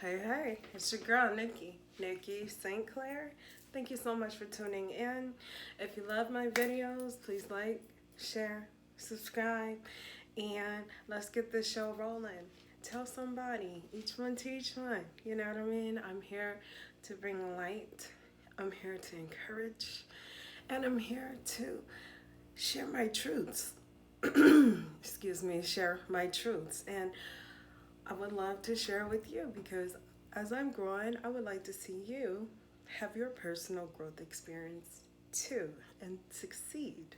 Hey, it's your girl, Nikki St. Clair. Thank you so much for tuning in. If you love my videos, please like, share, subscribe, and let's get this show rolling. Tell somebody, each one to each one. You know what I mean? I'm here to bring light, I'm here to encourage, and I'm here to share my truths. Excuse me, share my truths. And I would love to share with you because as I'm growing, I would like to see you have your personal growth experience too and succeed.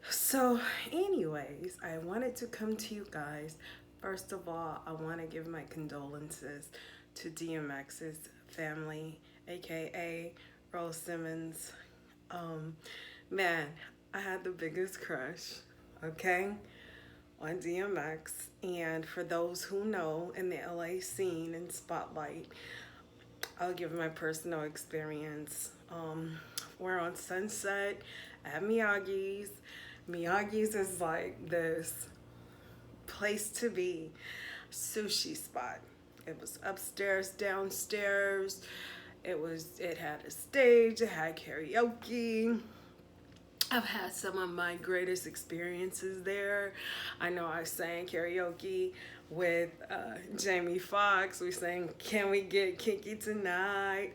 So, anyways, I wanted to come to you guys. First of all, I want to give my condolences to DMX's family, aka Earl Simmons. Um, Man, I had the biggest crush, okay, on DMX. And for those who know in the LA scene and spotlight, I'll give my personal experience. We're on Sunset at Miyagi's. Miyagi's is like this place to be, sushi spot. It was upstairs, downstairs. It had a stage, it had karaoke. I've had some of my greatest experiences there. I know I sang karaoke with Jamie Foxx. We sang "Can We Get Kinky Tonight?"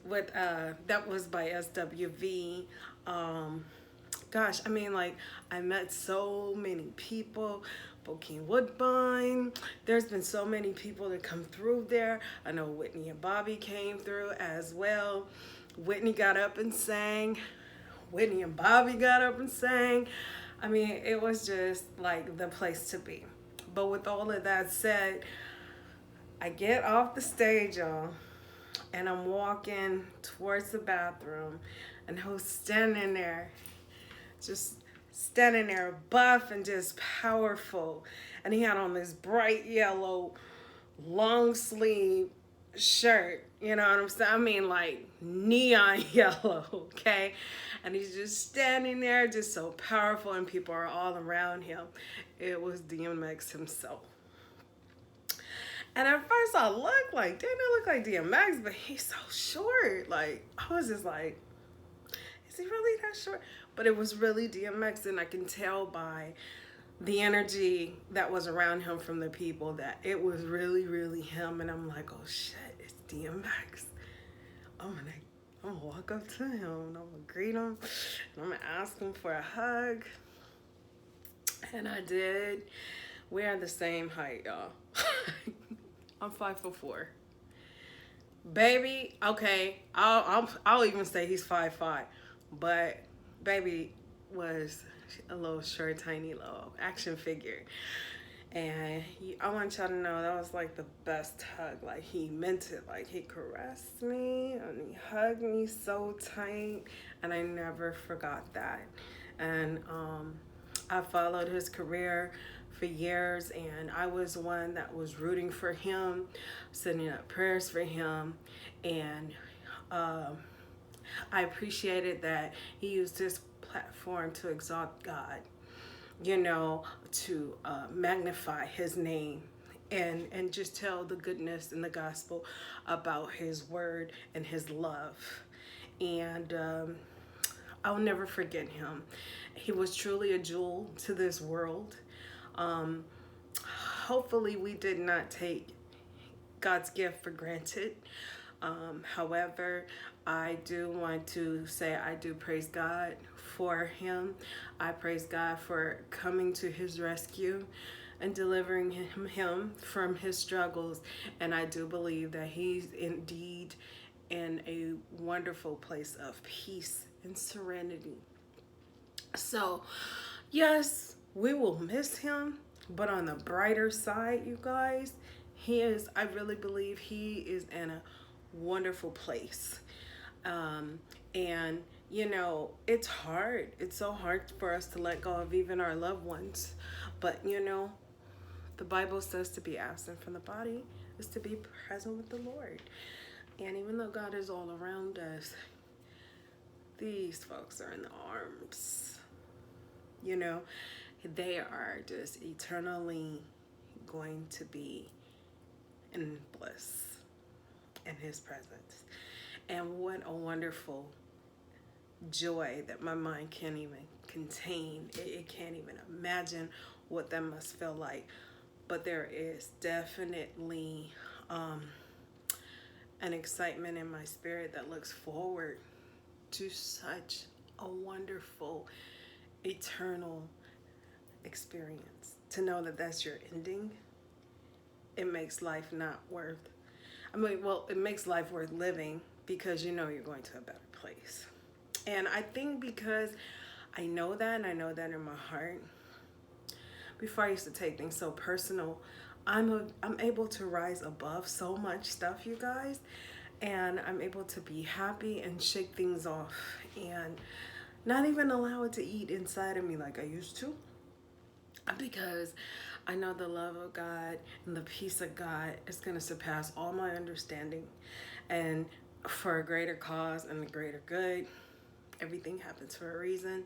With that was by SWV. Gosh, I mean, like, I met so many people. Bokeem Woodbine. There's been so many people that come through there. I know Whitney and Bobby came through as well. Whitney got up and sang. Whitney and Bobby got up and sang. I mean, it was just like the place to be. But with all of that said, I get off the stage, y'all, and I'm walking towards the bathroom, and who's standing there, just standing there, buff and just powerful. And he had on this bright yellow, long sleeve shirt, you know what I'm saying? I mean, like neon yellow, okay? And he's just standing there, just so powerful, and people are all around him. It was DMX himself. And at first I looked like, didn't it look like DMX? But he's so short. Like, I was just like, is he really that short? But it was really DMX, and I can tell by the energy that was around him from the people that it was really, really him. And I'm like, oh shit, it's DMX. I'm gonna walk up to him and I'm gonna greet him and I'm gonna ask him for a hug. And I did. We are the same height, y'all. I'm 5'4". Baby, okay, I'll even say he's 5'5", but baby was a little short, tiny little action figure. And I want y'all to know that was like the best hug. Like, he meant it. Like, he caressed me and he hugged me so tight, and I never forgot that. And I followed his career for years, and I was one that was rooting for him, sending up prayers for him, and I appreciated that he used his platform to exalt God, you know, to magnify his name and just tell the goodness in the gospel about his word and his love. And I'll never forget him. He was truly a jewel to this world. Hopefully we did not take God's gift for granted. However, I do want to say I do praise God for him. I praise God for coming to his rescue and delivering him from his struggles. And I do believe that he's indeed in a wonderful place of peace and serenity. So, yes, we will miss him, but on the brighter side, you guys, I really believe he is in a wonderful place. And, you know, it's hard. It's so hard for us to let go of even our loved ones. But, you know, the Bible says to be absent from the body is to be present with the Lord. And even though God is all around us, these folks are in the arms. You know, they are just eternally going to be in bliss in his presence. And what a wonderful joy that my mind can't even contain. It can't even imagine what that must feel like. But there is definitely an excitement in my spirit that looks forward to such a wonderful, eternal experience. To know that that's your ending, it makes life not worth, it makes life worth living, because you know you're going to a better place. And I think because I know that, and I know that in my heart, before I used to take things so personal, I'm able to rise above so much stuff, you guys, and I'm able to be happy and shake things off and not even allow it to eat inside of me like I used to, because I know the love of God and the peace of God is going to surpass all my understanding, and for a greater cause and a greater good. Everything happens for a reason,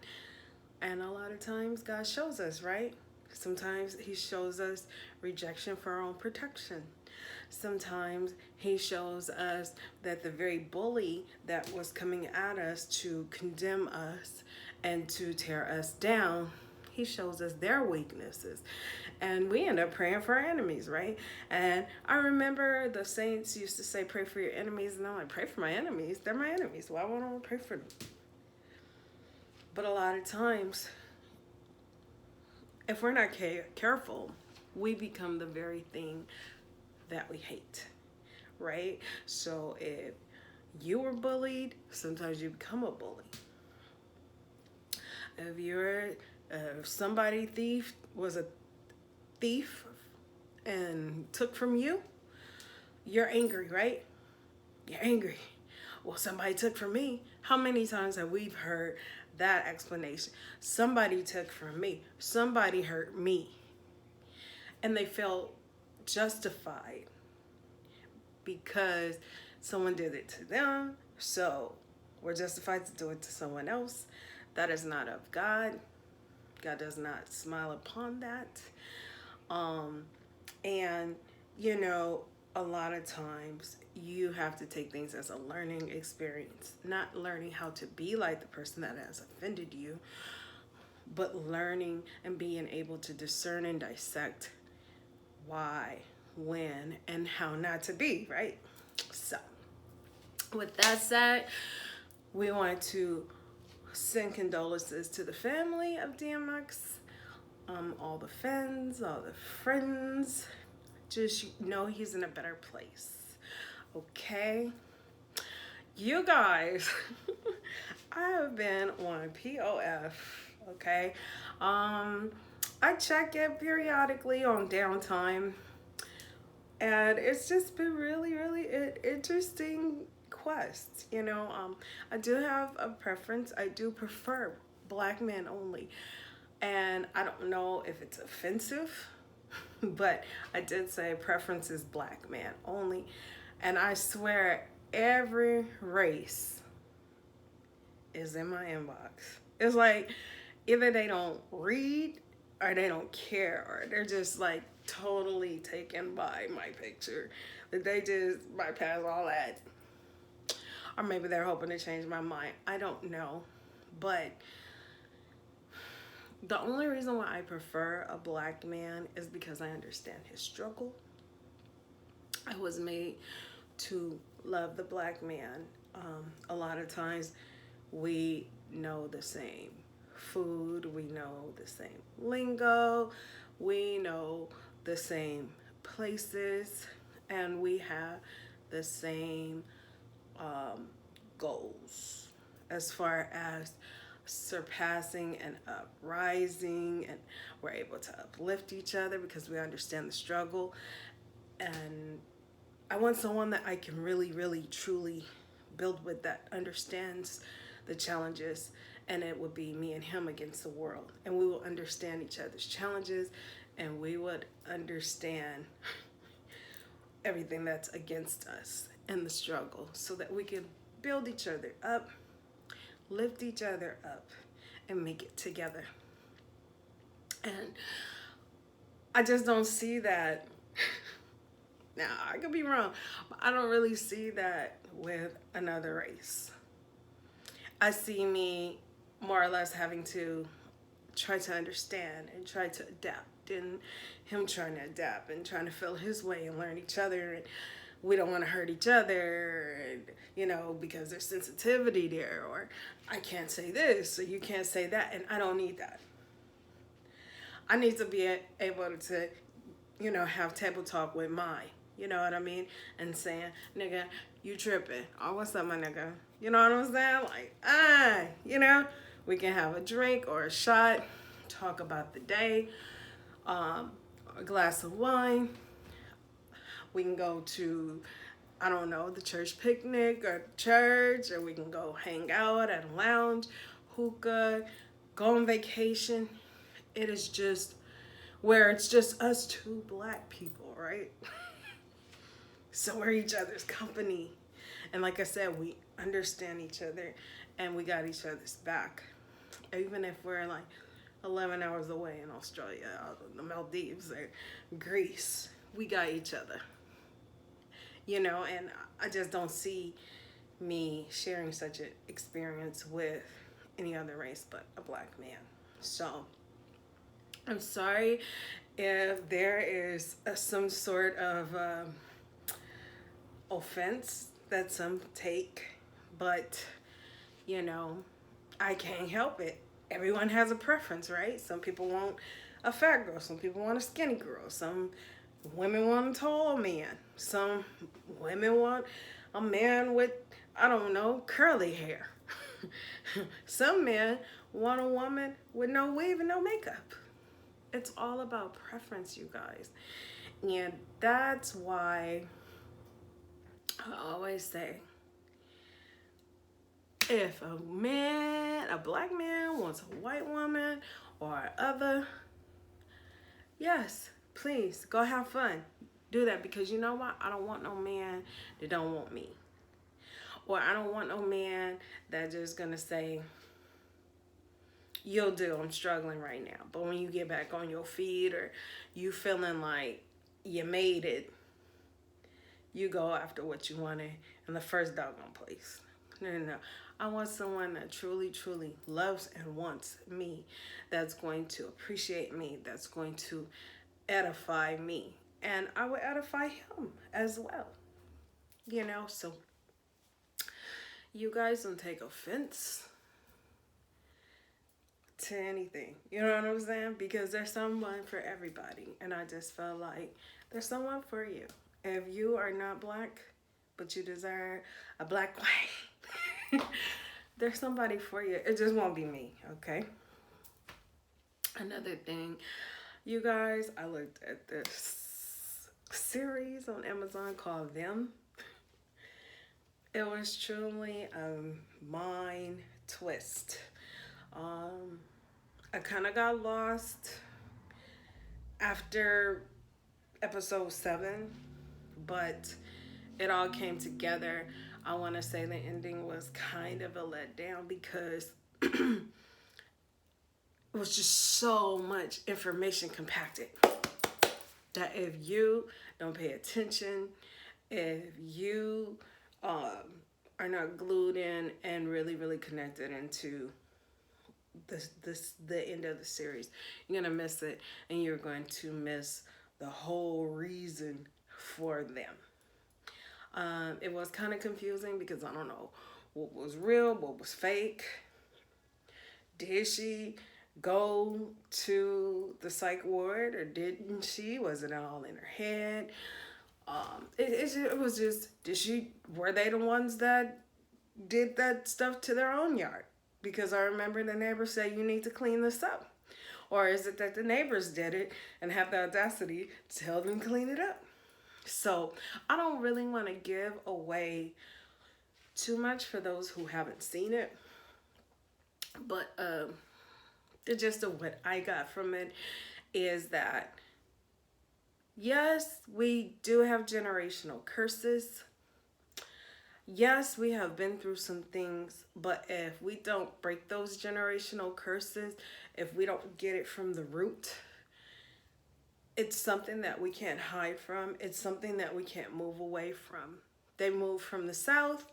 and a lot of times God shows us, right? Sometimes he shows us rejection for our own protection. Sometimes he shows us that the very bully that was coming at us to condemn us and to tear us down, he shows us their weaknesses. And we end up praying for our enemies, right? And I remember the saints used to say, pray for your enemies. And I'm like, pray for my enemies? They're my enemies. Why would I want to pray for them? But a lot of times, if we're not careful, we become the very thing that we hate, right? So if you were bullied, sometimes you become a bully. If somebody was a thief and took from you, you're angry, right? You're angry. Well, somebody took from me. How many times have we heard that explanation? Somebody took from me. Somebody hurt me. And they felt justified because someone did it to them. So we're justified to do it to someone else. That is not of God. God does not smile upon that. And, you know, a lot of times you have to take things as a learning experience, not learning how to be like the person that has offended you, but learning and being able to discern and dissect why, when, and how not to be, right? So with that said, we want to send condolences to the family of DMX, all the fans, all the friends. Just know he's in a better place. Okay, you guys, I have been on POF. Okay, I check it periodically on downtime, and it's just been really an interesting quest. You know, I do have a preference. I do prefer black men only, and I don't know if it's offensive, but I did say preference is black man only. And I swear every race is in my inbox. It's like either they don't read or they don't care, or they're just like totally taken by my picture, that they just bypass all that. Or maybe they're hoping to change my mind. I don't know. But the only reason why I prefer a black man is because I understand his struggle. I was made to love the black man. A lot of times we know the same food, we know the same lingo, we know the same places, and we have the same goals as far as surpassing and uprising, and we're able to uplift each other because we understand the struggle. And I want someone that I can really truly build with, that understands the challenges, and it would be me and him against the world, and we will understand each other's challenges, and we would understand everything that's against us and the struggle, so that we can build each other up, lift each other up, and make it together. And I just don't see that. Now, I could be wrong, but I don't really see that with another race. I see me more or less having to try to understand and try to adapt, and him trying to adapt and trying to feel his way and learn each other. And we don't want to hurt each other, and because there's sensitivity there, or I can't say this or you can't say that, and I don't need that. I need to be able to have table talk with mine. You know what I mean? And saying, nigga, you tripping. Oh, what's up, my nigga? You know what I'm saying? Like, we can have a drink or a shot, talk about the day, a glass of wine. We can go to, I don't know, the church picnic or church, or we can go hang out at a lounge, hookah, go on vacation. It is just where it's just us two black people, right? So we're each other's company. And like I said, we understand each other and we got each other's back. Even if we're like 11 hours away in Australia, the Maldives, or Greece, we got each other. And I just don't see me sharing such an experience with any other race but a black man. So I'm sorry if there is some sort of offense that some take, but I can't help it. Everyone has a preference, right? Some people want a fat girl, some people want a skinny girl, some women want a tall man, some women want a man with, I don't know, curly hair. Some men want a woman with no weave and no makeup. It's all about preference, you guys. And that's why I always say, if a black man wants a white woman or other, yes, please go have fun. Do that, because you know what? I don't want no man that don't want me. Or I don't want no man that just gonna say, you'll do, I'm struggling right now. But when you get back on your feet, or you feeling like you made it, you go after what you wanted in the first doggone place. No. I want someone that truly, truly loves and wants me, that's going to appreciate me, that's going to edify me. And I will edify him as well. So you guys don't take offense to anything. You know what I'm saying? Because there's someone for everybody. And I just felt like there's someone for you. If you are not black, but you desire a black wife, there's somebody for you. It just won't be me, okay? Another thing, you guys, I looked at this series on Amazon called Them. It was truly a mind twist. I kind of got lost after episode 7, but it all came together. I want to say the ending was kind of a letdown, because it was just so much information compacted that if you don't pay attention, if you are not glued in and really, really connected into the end of the series, you're gonna miss it, and you're going to miss the whole reason for them. It was kind of confusing, because I don't know what was real, what was fake. Did she go to the psych ward, or didn't she? Was it all in her head? It was just, were they the ones that did that stuff to their own yard? Because I remember the neighbors say, you need to clean this up. Or is it that the neighbors did it and have the audacity to tell them to clean it up? So I don't really want to give away too much for those who haven't seen it. But the gist of what I got from it is that, yes, we do have generational curses. Yes, we have been through some things, but if we don't break those generational curses, if we don't get it from the root, it's something that we can't hide from. It's something that we can't move away from. They moved from the South.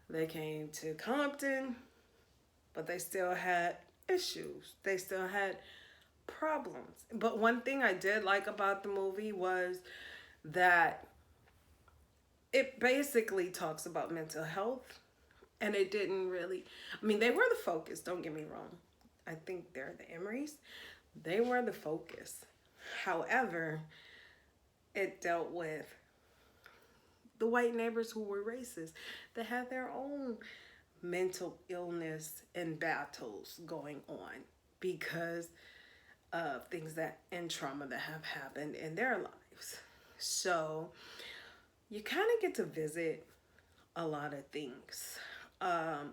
They came to Compton, but they still had issues. They still had problems. But one thing I did like about the movie was that it basically talks about mental health, and it didn't really, I mean, they were the focus, don't get me wrong. I think they're the Emerys. They were the focus. However, it dealt with the white neighbors who were racist. They had their own mental illness and battles going on because of things that and trauma that have happened in their lives. So you kind of get to visit a lot of things. And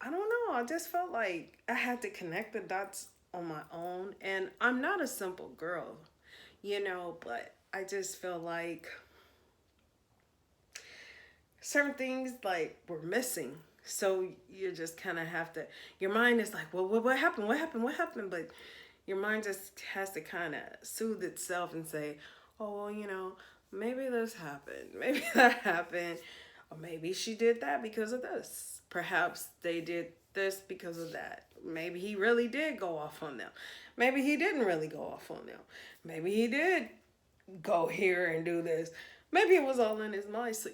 I don't know, I just felt like I had to connect the dots on my own. And I'm not a simple girl, you know, but I just feel like certain things like were missing. So you just kind of have to, your mind is like, well, what happened? What happened? What happened? But your mind just has to kind of soothe itself and say, oh, well, you know, maybe this happened. Maybe that happened. Or maybe she did that because of this. Perhaps they did this because of that. Maybe he really did go off on them. Maybe he didn't really go off on them. Maybe he did go here and do this. Maybe it was all in his mind. So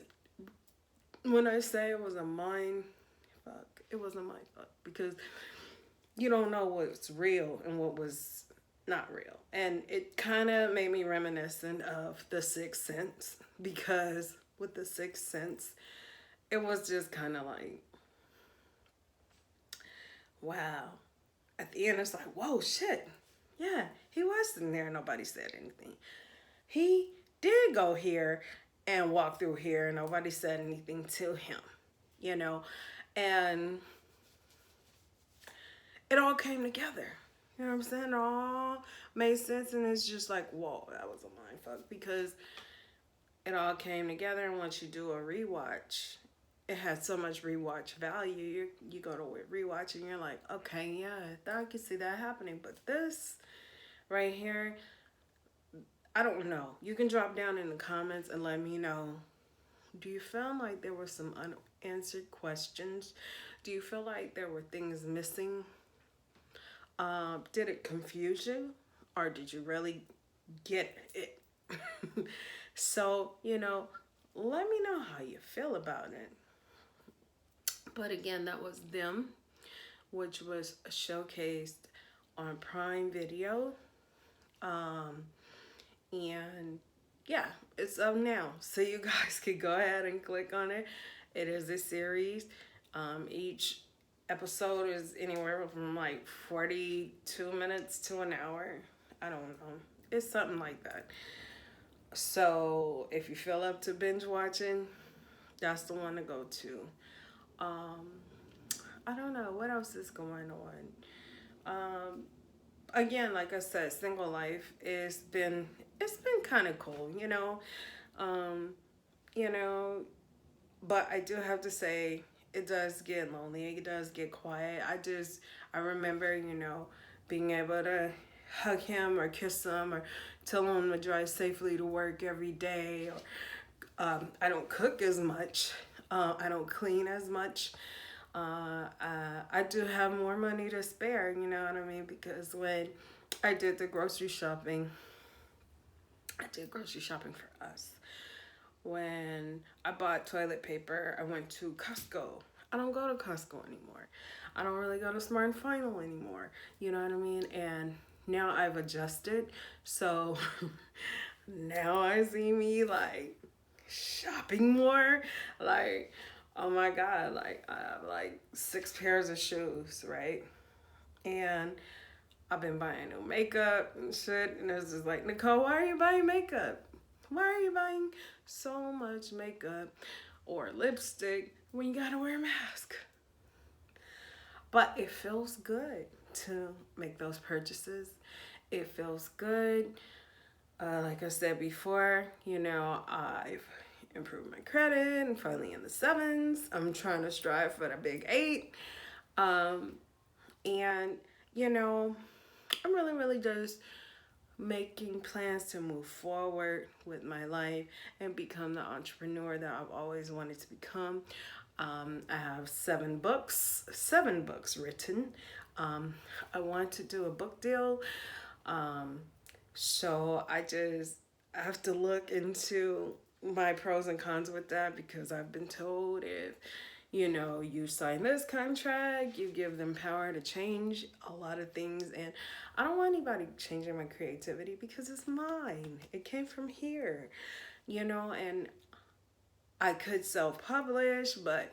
when I say it was a mind fuck, it was a mind fuck because you don't know what's real and what was not real. And it kind of made me reminiscent of The Sixth Sense, because with The Sixth Sense, it was just kind of like, wow. At the end, it's like, whoa, shit. Yeah, he was sitting there and nobody said anything. He did go here and walk through here and nobody said anything to him, you know? And it all came together. You know what I'm saying? It all made sense, and it's just like, whoa, that was a mind fuck, because it all came together. And once you do a rewatch, it has so much rewatch value. You go to rewatch and you're like, okay, yeah, I can see that happening. But this right here, I don't know. You can drop down in the comments and let me know. Do you feel like there were some unanswered questions? Do you feel like there were things missing? Did it confuse you, or did you really get it? So, you know, let me know how you feel about it. But again, that was Them, which was showcased on Prime Video. And yeah, it's up now. So you guys can go ahead and click on it. It is a series. Each episode is anywhere from like 42 minutes to an hour. I don't know. It's something like that. So if you feel up to binge watching, that's the one to go to. I don't know what else is going on. Again, like I said, single life it's been kind of cool, you know. But I do have to say, it does get lonely. It does get quiet. I remember, you know, being able to hug him or kiss him or tell him to drive safely to work every day. Or I don't cook as much. I don't clean as much. I do have more money to spare, you know what I mean? Because when I did the grocery shopping, I did grocery shopping for us. When I bought toilet paper, I went to Costco. I don't go to Costco anymore. I don't really go to Smart and Final anymore. You know what I mean? And now I've adjusted. So now I see me like shopping more. Like, oh my God, like I have like 6 pairs of shoes, right? And I've been buying new makeup and shit. And it's just like, Nicole, why are you buying makeup? Why are you buying so much makeup or lipstick when you gotta wear a mask? But it feels good to make those purchases. It feels good. Like I said before, you know, I've improved my credit and finally in the 7s. I'm trying to strive for the big 8. And, you know, I'm really just making plans to move forward with my life and become the entrepreneur that I've always wanted to become. I have seven books written. I want to do a book deal. So I have to look into my pros and cons with that, because I've been told if you sign this contract, you give them power to change a lot of things. And I don't want anybody changing my creativity because it's mine. It came from here, and I could self-publish, but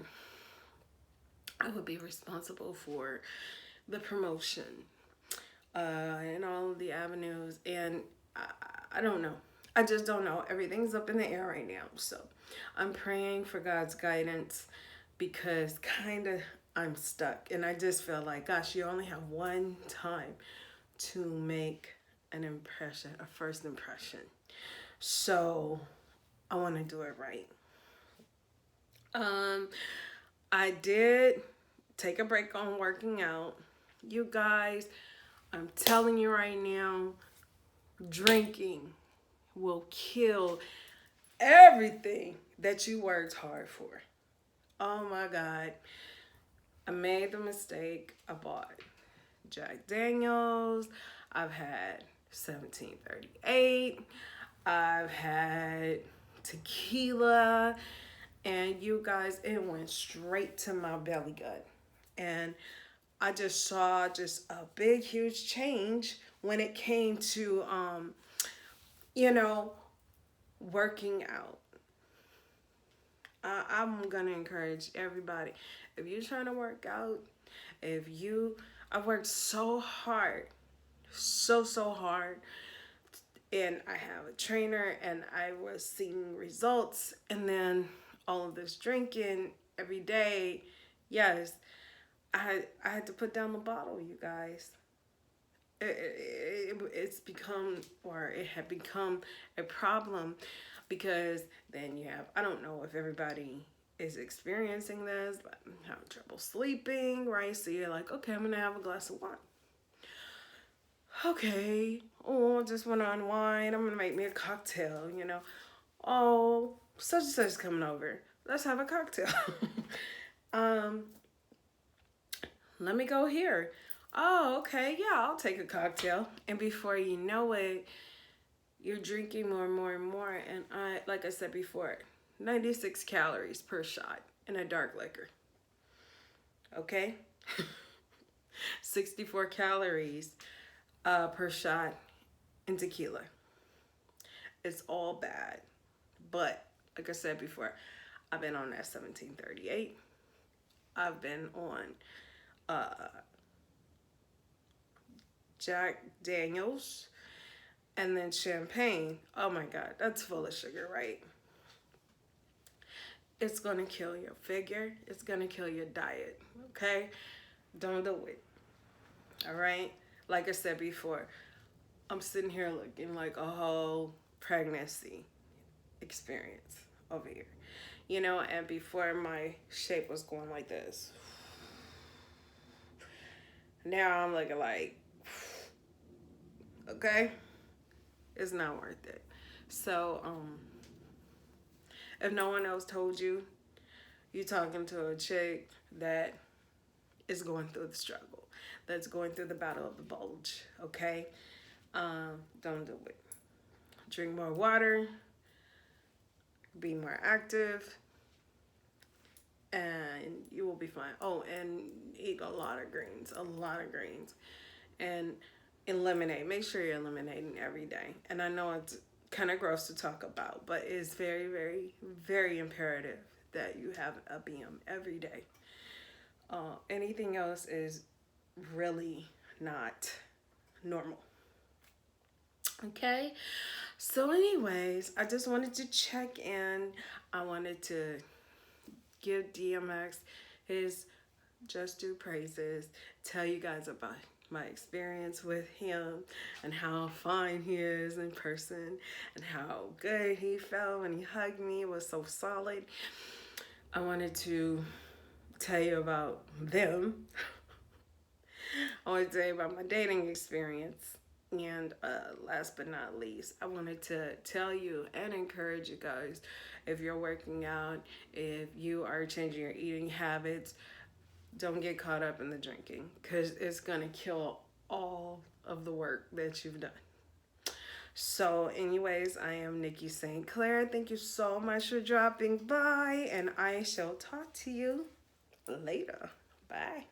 I would be responsible for the promotion and all of the avenues. And I don't know. I just don't know. Everything's up in the air right now. So I'm praying for God's guidance, because kind of I'm stuck. And I just feel like, gosh, you only have one time to make an impression, a first impression. So I want to do it right. I did take a break on working out. You guys, I'm telling you right now, drinking will kill everything that you worked hard for. Oh my God. I made the mistake. I bought Jack Daniels. I've had 1738. I've had tequila. And you guys, it went straight to my belly gut. And I just saw just a big, huge change when it came to, working out. I'm going to encourage everybody. If you're trying to work out, I've worked so hard, so hard. And I have a trainer, and I was seeing results. And then all of this drinking every day, yes, I had to put down the bottle, you guys. It's become, or it had become a problem, because then you have, I don't know if everybody is experiencing this, but I'm having trouble sleeping, right? So you're like, okay, I'm gonna have a glass of wine. Okay, oh, I just want to unwind. I'm gonna make me a cocktail, Oh, such and such is coming over. Let's have a cocktail. Let me go here. Oh, okay, yeah, I'll take a cocktail. And before you know it, you're drinking more and more and more. And like I said before, 96 calories per shot in a dark liquor. Okay? 64 calories per shot in tequila. It's all bad. But like I said before, I've been on that 1738. I've been on Jack Daniels, and then champagne. Oh my God, that's full of sugar, right? It's gonna kill your figure. It's gonna kill your diet, okay? Don't do it, all right? Like I said before, I'm sitting here looking like a whole pregnancy experience over here. And before, my shape was going like this. Now I'm looking like, okay, it's not worth it. So, if no one else told you, you're talking to a chick that is going through the struggle, that's going through the battle of the bulge, okay? Don't do it. Drink more water, be more active, and you will be fine. Oh, and eat a lot of greens, and eliminate. Make sure you're eliminating every day. And I know it's kind of gross to talk about, but it's very, very, very imperative that you have a BM every day. Anything else is really not normal. Okay? So anyways, I just wanted to check in. I wanted to give DMX his just due praises, tell you guys about my experience with him and how fine he is in person and how good he felt when he hugged me. It was so solid. I wanted to tell you about them. I want to tell you about my dating experience. And last but not least, I wanted to tell you and encourage you guys, if you're working out, if you are changing your eating habits, don't get caught up in the drinking, because it's going to kill all of the work that you've done. So anyways, I am Nikki St. Clair. Thank you so much for dropping by, and I shall talk to you later. Bye.